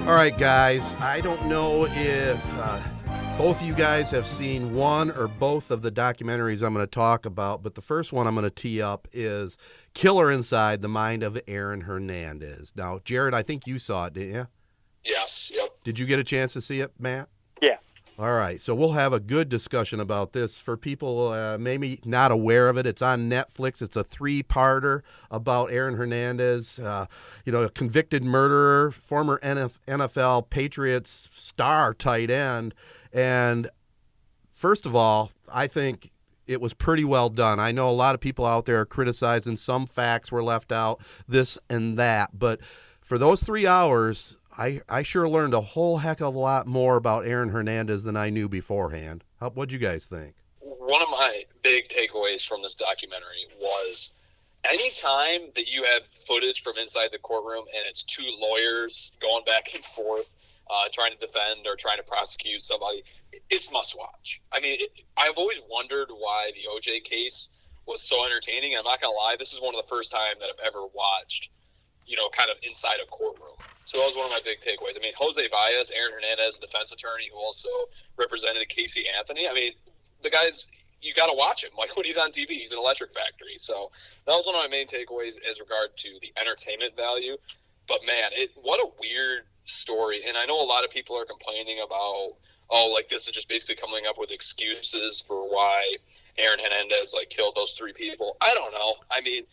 All right, guys, I don't know if both of you guys have seen one or both of the documentaries I'm going to talk about, but the first one I'm going to tee up is Killer Inside the Mind of Aaron Hernandez. Now, Jared, I think you saw it, didn't you? Yes, yep. Did you get a chance to see it, Matt? Yeah. All right, so we'll have a good discussion about this. For people maybe not aware of it, it's on Netflix. It's a 3-parter about Aaron Hernandez, a convicted murderer, former NFL Patriots star tight end. And first of all, I think it was pretty well done. I know a lot of people out there are criticizing some facts were left out, this and that. But for those 3 hours, I sure learned a whole heck of a lot more about Aaron Hernandez than I knew beforehand. What'd you guys think? One of my big takeaways from this documentary was anytime that you have footage from inside the courtroom and it's two lawyers going back and forth trying to defend or trying to prosecute somebody, it's must watch. I mean, I've always wondered why the OJ case was so entertaining. I'm not going to lie, this is one of the first time that I've ever watched, kind of inside a courtroom. So that was one of my big takeaways. I mean, Jose Baez, Aaron Hernandez, defense attorney who also represented Casey Anthony. I mean, the guy's, you got to watch him. Like when he's on TV, he's an electric factory. So that was one of my main takeaways as regard to the entertainment value. But man, what a weird story. And I know a lot of people are complaining about, this is just basically coming up with excuses for why Aaron Hernandez killed those 3 people. I don't know. I mean,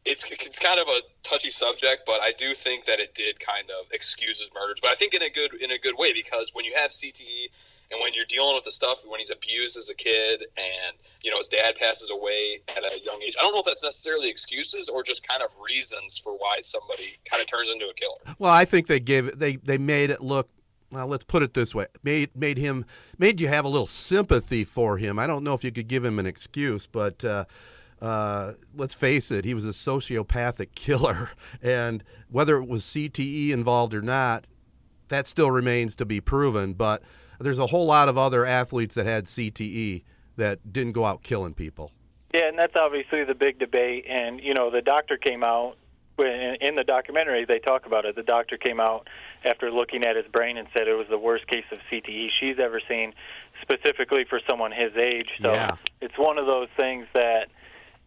it's kind of a touchy subject, but I do think that it did kind of excuse his murders. But I think in a good way, because when you have CTE and when you're dealing with the stuff, when he's abused as a kid and, his dad passes away at a young age, I don't know if that's necessarily excuses or just kind of reasons for why somebody kind of turns into a killer. Well, I think they made it look, well, let's put it this way, made you have a little sympathy for him. I don't know if you could give him an excuse, but let's face it, he was a sociopathic killer, and whether it was CTE involved or not, that still remains to be proven. But there's a whole lot of other athletes that had CTE that didn't go out killing people. Yeah, and that's obviously the big debate. And, the doctor came out, in the documentary they talk about it, the doctor came out after looking at his brain and said it was the worst case of CTE she's ever seen, specifically for someone his age. So yeah. It's one of those things that,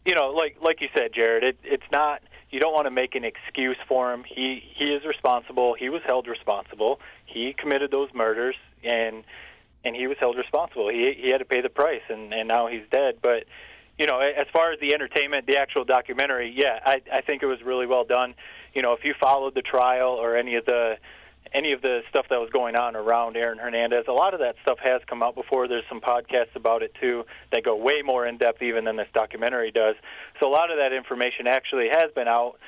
like you said, Jared, it's not, you don't want to make an excuse for him. He is responsible. He was held responsible. He committed those murders, and he was held responsible. He had to pay the price, and now he's dead. But, as far as the entertainment, the actual documentary, yeah, I think it was really well done. If you followed the trial or any of the stuff that was going on around Aaron Hernandez, a lot of that stuff has come out before. There's some podcasts about it, too, that go way more in-depth even than this documentary does. So a lot of that information actually has been out.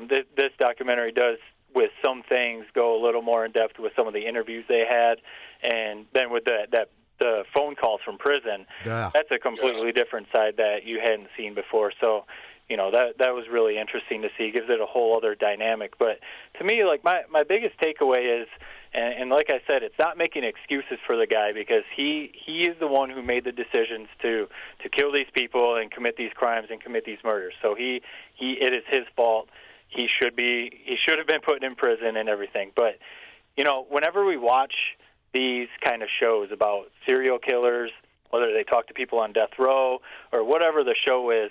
This documentary does, with some things, go a little more in-depth with some of the interviews they had. And then with the phone calls from prison, that's a completely different side that you hadn't seen before. So, that was really interesting to see. Gives it a whole other dynamic. But to me, my biggest takeaway is, and like I said, it's not making excuses for the guy, because he is the one who made the decisions to kill these people and commit these crimes and commit these murders. So it is his fault. He should have been put in prison and everything. But whenever we watch these kind of shows about serial killers, whether they talk to people on death row or whatever the show is,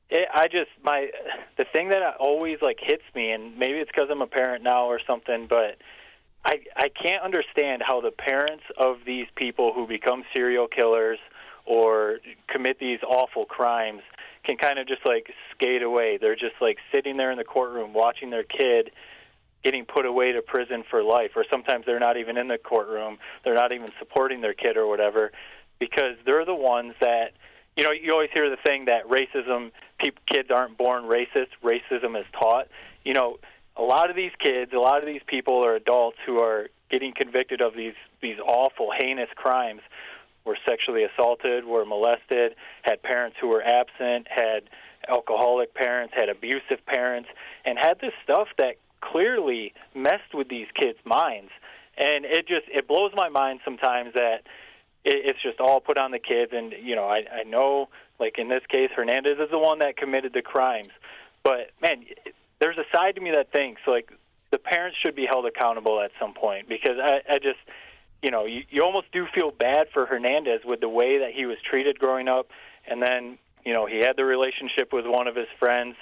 the thing that always hits me, and maybe it's because I'm a parent now or something, but I can't understand how the parents of these people who become serial killers or commit these awful crimes can kind of just skate away. They're just sitting there in the courtroom watching their kid getting put away to prison for life, or sometimes they're not even in the courtroom. They're not even supporting their kid or whatever, because they're the ones that, you always hear the thing that racism, kids aren't born racist, racism is taught. A lot of these kids, a lot of these people are adults who are getting convicted of these awful, heinous crimes, were sexually assaulted, were molested, had parents who were absent, had alcoholic parents, had abusive parents, and had this stuff that clearly messed with these kids' minds. And it blows my mind sometimes that it's just all put on the kids. And, I know, in this case, Hernandez is the one that committed the crimes. But, man, there's a side to me that thinks, the parents should be held accountable at some point, because I just, you almost do feel bad for Hernandez with the way that he was treated growing up. And then, he had the relationship with one of his friends.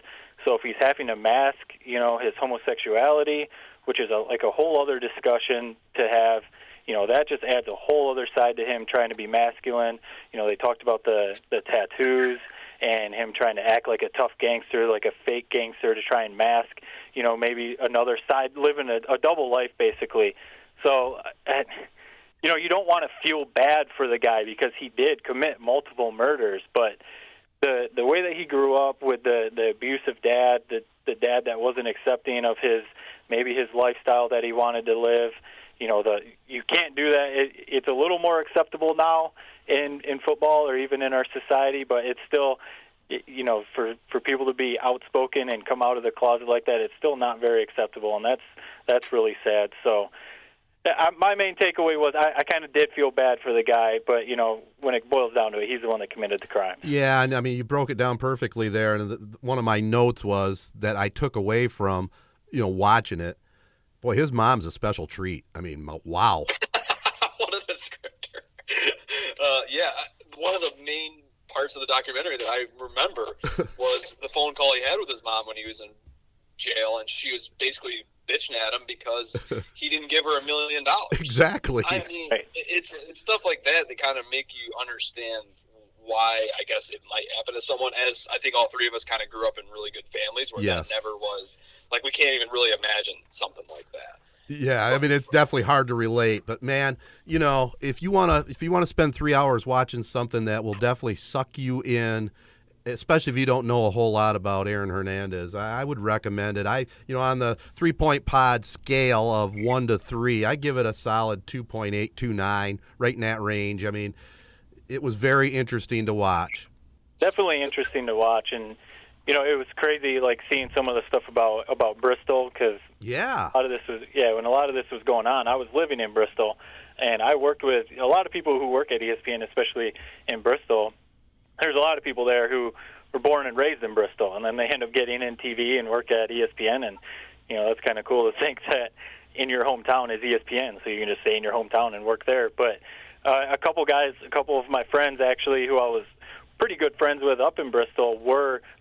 So if he's having to mask, his homosexuality, which is a whole other discussion to have, that just adds a whole other side to him trying to be masculine. They talked about the tattoos and him trying to act like a tough gangster, like a fake gangster to try and mask, maybe another side, living a double life basically. So, you don't want to feel bad for the guy because he did commit multiple murders, but the way that he grew up with the abusive dad, the dad that wasn't accepting of his lifestyle that he wanted to live, you can't do that. It's a little more acceptable now in football or even in our society, but it's still, for people to be outspoken and come out of the closet like that, it's still not very acceptable, and that's really sad. So my main takeaway was I kind of did feel bad for the guy, but, when it boils down to it, he's the one that committed the crime. Yeah, and I mean, you broke it down perfectly there, and one of my notes was that I took away from, watching it. Boy, his mom's a special treat. I mean, wow. What a descriptor. One of the main parts of the documentary that I remember was the phone call he had with his mom when he was in jail, and she was basically bitching at him because he didn't give her $1 million. Exactly. I mean, it's stuff like that kind of make you understand why I guess it might happen to someone, as I think all three of us kind of grew up in really good families where that never was, like, we can't even really imagine something like that. Yeah, I mean, it's definitely hard to relate, but man, if you want to spend 3 hours watching something that will definitely suck you in, especially if you don't know a whole lot about Aaron Hernandez, I would recommend it. On the 3-point pod scale of 1 to 3, I give it a solid 2.829, right in that range. I mean, it was very interesting to watch. Definitely interesting to watch, and it was crazy, like, seeing some of the stuff about Bristol, because when a lot of this was going on, I was living in Bristol, and I worked with a lot of people who work at ESPN, especially in Bristol. There's a lot of people there who were born and raised in Bristol, and then they end up getting in TV and work at ESPN, and that's kind of cool to think that in your hometown is ESPN, so you can just stay in your hometown and work there. But a couple of my friends actually, who I was pretty good friends with up in Bristol,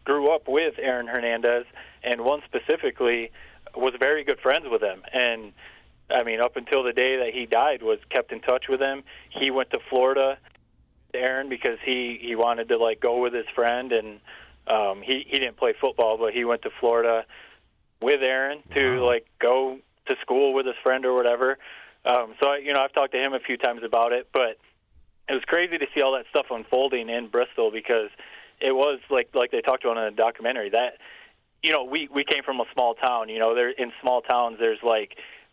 grew up with Aaron Hernandez, and one specifically was very good friends with him. And I mean, up until the day that he died, was kept in touch with him. He went to Florida, Aaron, because he wanted to go with his friend, and he didn't play football, but he went to Florida with Aaron to go to school with his friend or whatever. So I've talked to him a few times about it, but it was crazy to see all that stuff unfolding in Bristol, because it was like they talked about in the documentary that we came from a small town. There in small towns there's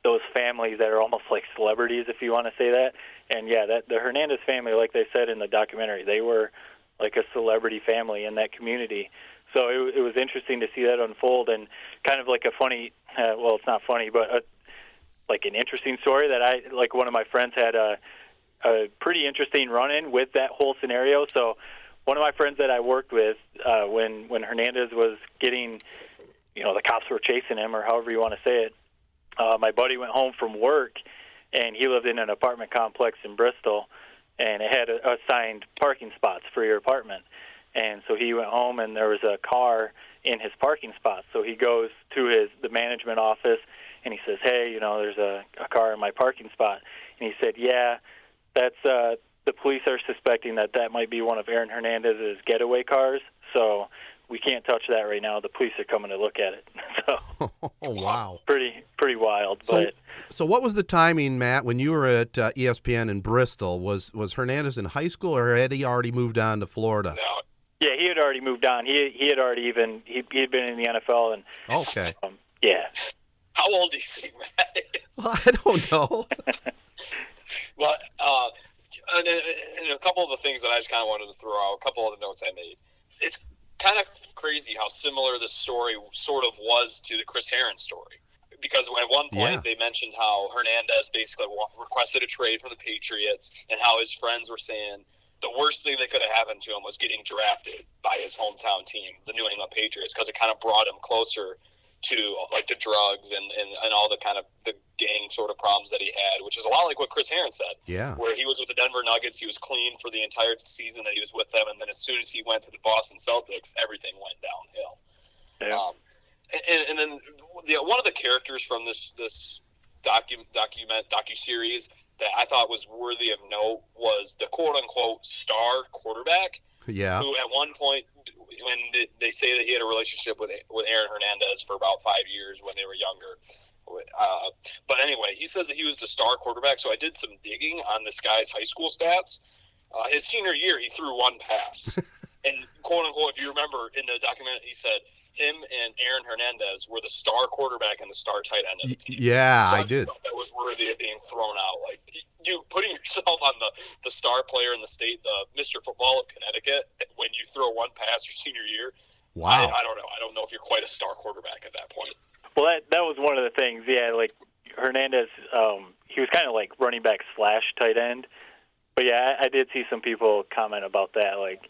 those families that are almost like celebrities, if you want to say that. And that the Hernandez family, like they said in the documentary, they were like a celebrity family in that community. So it was interesting to see that unfold, and kind of like a funny, well, it's not funny, but an interesting story that one of my friends had a pretty interesting run-in with that whole scenario. So one of my friends that I worked with, when Hernandez was getting, the cops were chasing him, or however you want to say it, my buddy went home from work, and he lived in an apartment complex in Bristol, and it had assigned parking spots for your apartment. And so he went home, and there was a car in his parking spot. So he goes to the management office, and he says, "Hey, there's a car in my parking spot." And he said, "Yeah, that's the police are suspecting that might be one of Aaron Hernandez's getaway cars. So we can't touch that right now. The police are coming to look at it." So, oh, wow. Pretty wild. So what was the timing, Matt, when you were at ESPN in Bristol? Was Hernandez in high school, or had he already moved on to Florida? No. Yeah, he had already moved on. He had already he had been in the NFL. And okay. Yeah. How old do you think Matt is? Well, I don't know. Well, and a couple of the things that I just kind of wanted to throw out, a couple of the notes I made. It's kind of crazy how similar this story sort of was to the Chris Herron story. Because at one point they mentioned how Hernandez basically requested a trade from the Patriots, and how his friends were saying the worst thing that could have happened to him was getting drafted by his hometown team, the New England Patriots, because it kind of brought him closer to like the drugs and all the kind of the gang sort of problems that he had, which is a lot like what Chris Herron said. Yeah. Where he was with the Denver Nuggets, he was clean for the entire season that he was with them, and then as soon as he went to the Boston Celtics, everything went downhill. Yeah. And then one of the characters from this docu-series that I thought was worthy of note was the quote-unquote star quarterback. Yeah. Who at one point, when they say that he had a relationship with Aaron Hernandez for about 5 years when they were younger. But anyway, he says that he was the star quarterback, so I did some digging on this guy's high school stats. His senior year, he threw one pass. And quote-unquote, if you remember in the document, he said him and Aaron Hernandez were the star quarterback and the star tight end of the team. Yeah, so I did. That was worthy of being thrown out. Like, you putting yourself on the star player in the state, the Mr. Football of Connecticut, when you throw one pass your senior year. Wow. I don't know. I don't know if you're quite a star quarterback at that point. Well, that was one of the things. Yeah, like Hernandez, he was kind of like running back / tight end. But yeah, I did see some people comment about that. Like,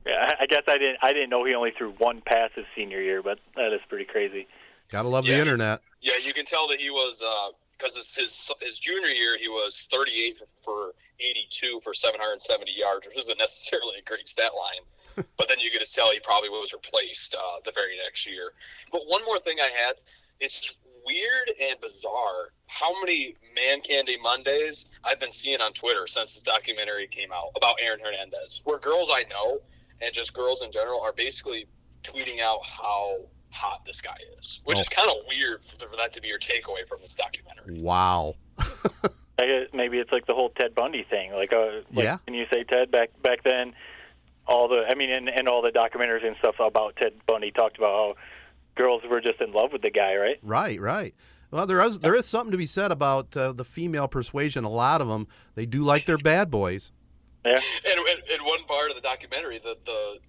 yeah, I guess I didn't know he only threw one pass his senior year, but that is pretty crazy. Gotta love the internet. Yeah, you can tell that he was because his junior year he was 38 for 82 for 770 yards, which isn't necessarily a great stat line. But then you get to tell he probably was replaced the very next year. But one more thing I had, it's weird and bizarre how many Man Candy Mondays I've been seeing on Twitter since this documentary came out about Aaron Hernandez, where girls I know and just girls in general are basically tweeting out how hot this guy is, which is kind of weird for that to be your takeaway from this documentary. Wow. I guess maybe it's like the whole Ted Bundy thing. Like yeah. Can you say Ted back then? All the and all the documentaries and stuff about Ted Bundy talked about how girls were just in love with the guy, right? Right. Well, there is something to be said about the female persuasion. A lot of them, they do like their bad boys. Yeah. And in one part of the documentary, the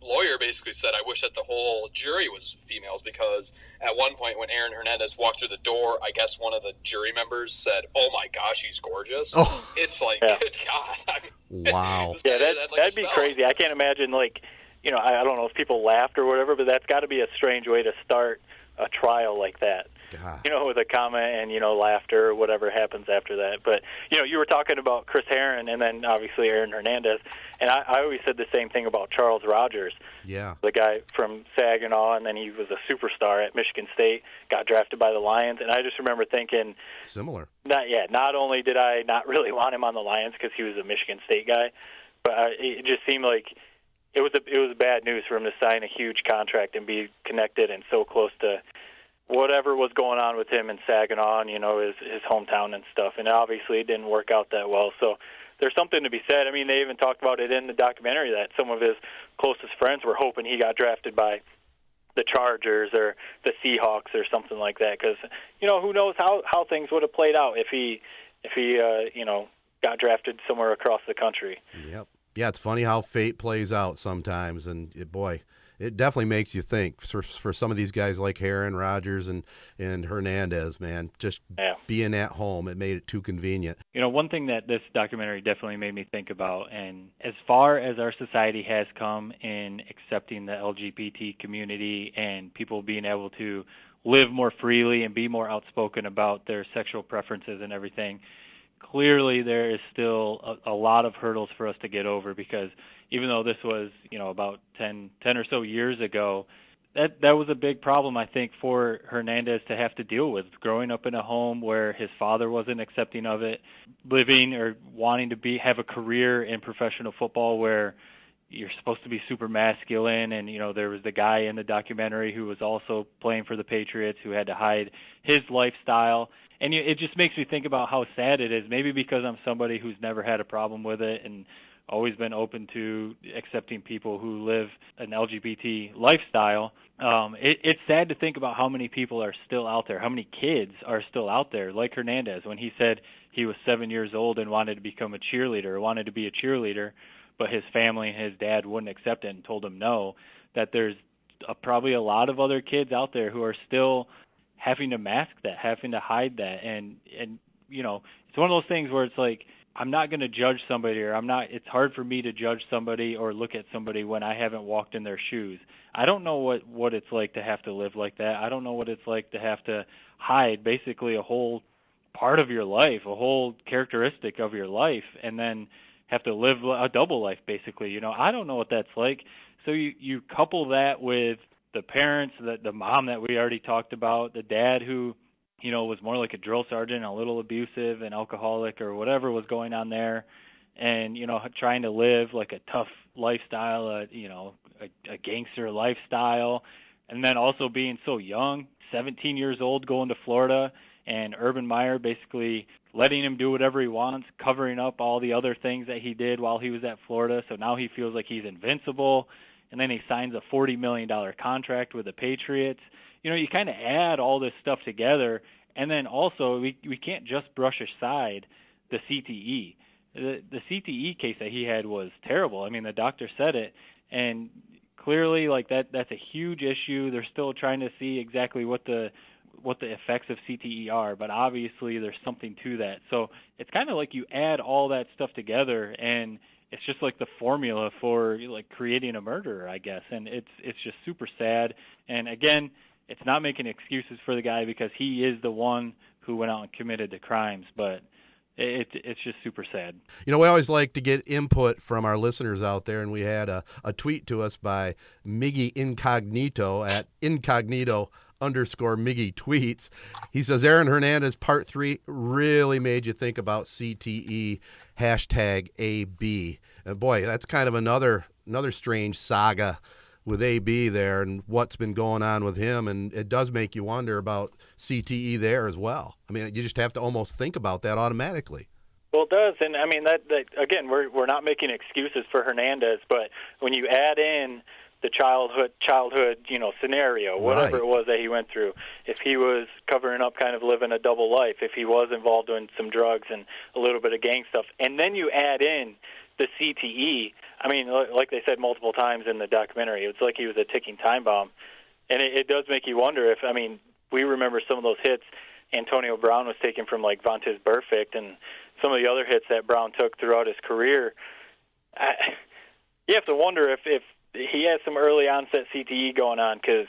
lawyer basically said, I wish that the whole jury was females, because at one point when Aaron Hernandez walked through the door, I guess one of the jury members said, "Oh my gosh, he's gorgeous." Oh. It's like, good God. I mean, wow. Yeah, that'd be crazy. I can't imagine, like, I don't know if people laughed or whatever, but that's got to be a strange way to start a trial like that. God. With a comment and, laughter or whatever happens after that. But, you were talking about Chris Herron and then obviously Aaron Hernandez. And I always said the same thing about Charles Rogers. Yeah. The guy from Saginaw, and then he was a superstar at Michigan State, got drafted by the Lions. And I just remember thinking, similar. Not only did I not really want him on the Lions because he was a Michigan State guy, but it just seemed like it was bad news for him to sign a huge contract and be connected and so close to whatever was going on with him in Saginaw and, his hometown and stuff. And obviously it didn't work out that well. So there's something to be said. I mean, they even talked about it in the documentary that some of his closest friends were hoping he got drafted by the Chargers or the Seahawks or something like that. Because, who knows how things would have played out if he got drafted somewhere across the country. Yep. Yeah, it's funny how fate plays out sometimes. And, it definitely makes you think for some of these guys like Herron, Rogers, and Hernandez, man, just being at home, it made it too convenient. One thing that this documentary definitely made me think about, and as far as our society has come in accepting the LGBT community and people being able to live more freely and be more outspoken about their sexual preferences and everything, clearly there is still a lot of hurdles for us to get over, because even though this was, about 10 or so years ago, that was a big problem, I think, for Hernandez to have to deal with, growing up in a home where his father wasn't accepting of it, living or wanting to have a career in professional football where you're supposed to be super masculine, and, there was the guy in the documentary who was also playing for the Patriots who had to hide his lifestyle. And it just makes me think about how sad it is, maybe because I'm somebody who's never had a problem with it and always been open to accepting people who live an LGBT lifestyle. It's sad to think about how many people are still out there, how many kids are still out there, like Hernandez, when he said he was 7 years old and wanted to become a cheerleader or wanted to be a cheerleader, but his family and his dad wouldn't accept it and told him no, that there's probably a lot of other kids out there who are still having to mask that, having to hide that. And it's one of those things where it's like, I'm not going to judge somebody, or it's hard for me to judge somebody or look at somebody when I haven't walked in their shoes. I don't know what it's like to have to live like that. I don't know what it's like to have to hide basically a whole part of your life, a whole characteristic of your life, and then have to live a double life basically. You know, I don't know what that's like. So you couple that with the parents, the mom that we already talked about, the dad who, you know, was more like a drill sergeant, a little abusive and alcoholic or whatever was going on there, and, you know, trying to live like a tough lifestyle, a gangster lifestyle, and then also being so young, 17 years old, going to Florida, and Urban Meyer basically letting him do whatever he wants, covering up all the other things that he did while he was at Florida, so now he feels like he's invincible, and then he signs a $40 million contract with the Patriots. You know, you kind of add all this stuff together, and then also we can't just brush aside the CTE. The CTE case that he had was terrible. I mean, the doctor said it, and clearly, like that's a huge issue. They're still trying to see exactly what the effects of CTE are, but obviously there's something to that. So it's kind of like you add all that stuff together, and it's just like the formula for like creating a murderer, I guess. And it's just super sad. And again, it's not making excuses for the guy because he is the one who went out and committed the crimes, but it's just super sad. You know, we always like to get input from our listeners out there, and we had a tweet to us by Miggy Incognito at Incognito_Miggy tweets. He says, Aaron Hernandez part 3 really made you think about CTE, #AB. And boy, that's kind of another strange saga with AB there and what's been going on with him, and it does make you wonder about CTE there as well. I mean, you just have to almost think about that automatically. Well, it does, and I mean that again, we're not making excuses for Hernandez, but when you add in the childhood scenario, whatever it was that he went through, if he was covering up, kind of living a double life, if he was involved in some drugs and a little bit of gang stuff, and then you add in the CTE, I mean, like they said multiple times in the documentary, it's like he was a ticking time bomb. And it does make you wonder if, I mean, we remember some of those hits Antonio Brown was taking from like Vontaze Burfict and some of the other hits that Brown took throughout his career. You have to wonder if he has some early onset CTE going on, because,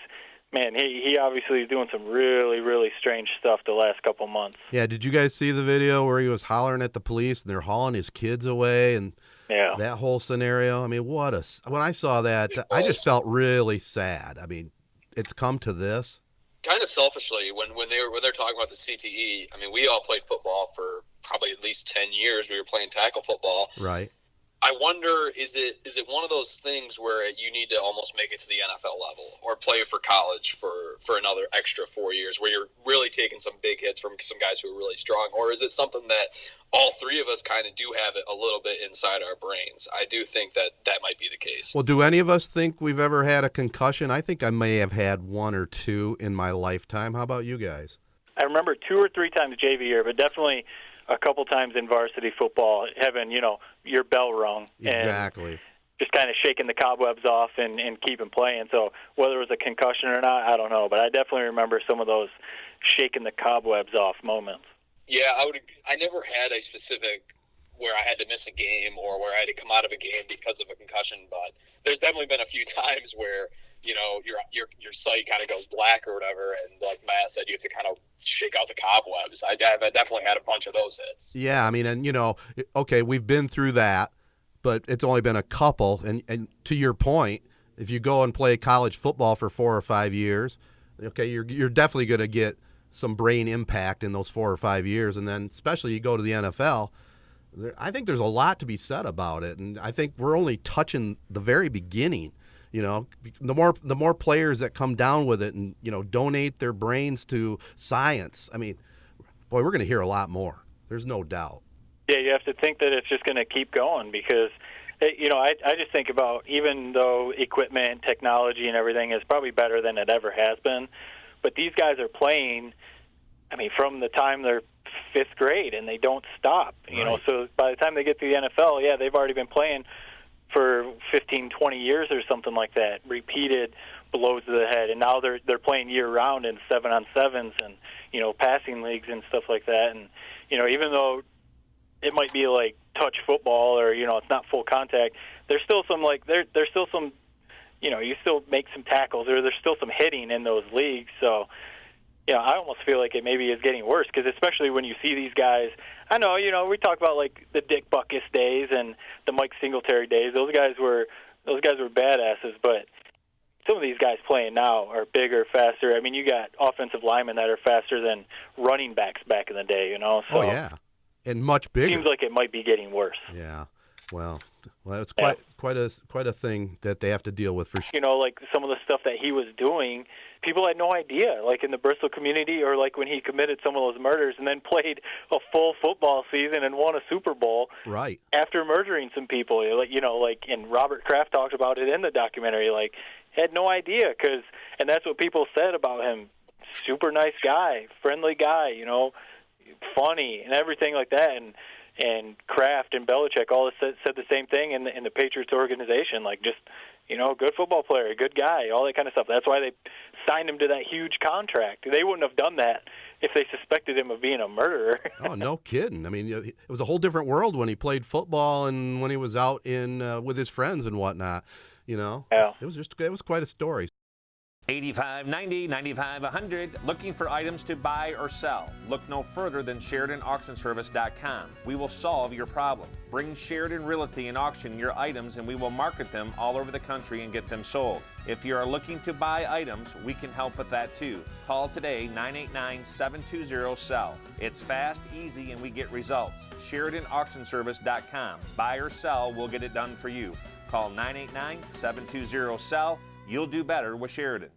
man, he obviously is doing some really, really strange stuff the last couple months. Yeah, did you guys see the video where he was hollering at the police and they're hauling his kids away and that whole scenario? I mean, when I saw that, I just felt really sad. I mean, it's come to this. Kind of selfishly, when they're talking about the CTE, I mean, we all played football for probably at least 10 years. We were playing tackle football. Right. I wonder, is it one of those things where you need to almost make it to the NFL level or play for college for another extra 4 years, where you're really taking some big hits from some guys who are really strong? Or is it something that all three of us kind of do have it a little bit inside our brains? I do think that might be the case. Well, do any of us think we've ever had a concussion? I think I may have had one or two in my lifetime. How about you guys? I remember 2 or 3 times JV year, but definitely a couple times in varsity football, having, your bell rung. Exactly. And just kind of shaking the cobwebs off and keeping playing. So whether it was a concussion or not, I don't know. But I definitely remember some of those shaking the cobwebs off moments. Yeah, I never had a specific where I had to miss a game or where I had to come out of a game because of a concussion, but there's definitely been a few times where, your sight kind of goes black or whatever, and like Matt said, you have to kind of shake out the cobwebs. I definitely had a bunch of those hits. Yeah, I mean, and okay, we've been through that, but it's only been a couple. And to your point, if you go and play college football for 4 or 5 years, okay, you're definitely going to get some brain impact in those 4 or 5 years, and then especially you go to the NFL. I think there's a lot to be said about it, and I think we're only touching the very beginning. The more players that come down with it and, donate their brains to science, I mean, boy, we're going to hear a lot more. There's no doubt. Yeah, you have to think that it's just going to keep going because, I just think about, even though equipment, technology, and everything is probably better than it ever has been, but these guys are playing, I mean, from the time they're 5th grade, and they don't stop. Right. So by the time they get to the NFL, they've already been playing for 15, 20 years or something like that, repeated blows to the head, and now they're playing year-round in 7-on-7s and, passing leagues and stuff like that. And, even though it might be like touch football or, it's not full contact, there's still some there's still some, you still make some tackles or there's still some hitting in those leagues. So, I almost feel like it maybe is getting worse because especially when you see these guys, I know, we talk about like the Dick Butkus days and the Mike Singletary days. Those guys were badasses, but some of these guys playing now are bigger, faster. I mean, you got offensive linemen that are faster than running backs back in the day, So oh yeah, and much bigger. Seems like it might be getting worse. Yeah. Well, it's quite a thing that they have to deal with for sure. Like some of the stuff that he was doing, people had no idea. Like in the Bristol community, or like when he committed some of those murders and then played a full football season and won a Super Bowl. Right. After murdering some people, and Robert Kraft talked about it in the documentary. Like, had no idea and that's what people said about him. Super nice guy, friendly guy, funny and everything like that. And Kraft and Belichick all said the same thing in the Patriots organization, like just, good football player, good guy, all that kind of stuff. That's why they signed him to that huge contract. They wouldn't have done that if they suspected him of being a murderer. Oh, no kidding. I mean, it was a whole different world when he played football and when he was out with his friends and whatnot. Yeah. It was quite a story. 8590, 9500. Looking for items to buy or sell? Look no further than SheridanAuctionService.com. We will solve your problem. Bring Sheridan Realty and auction your items and we will market them all over the country and get them sold. If you are looking to buy items, we can help with that too. Call today, 989-720-SELL. It's fast, easy, and we get results. SheridanAuctionService.com. Buy or sell, we'll get it done for you. Call 989-720-SELL. You'll do better with Sheridan.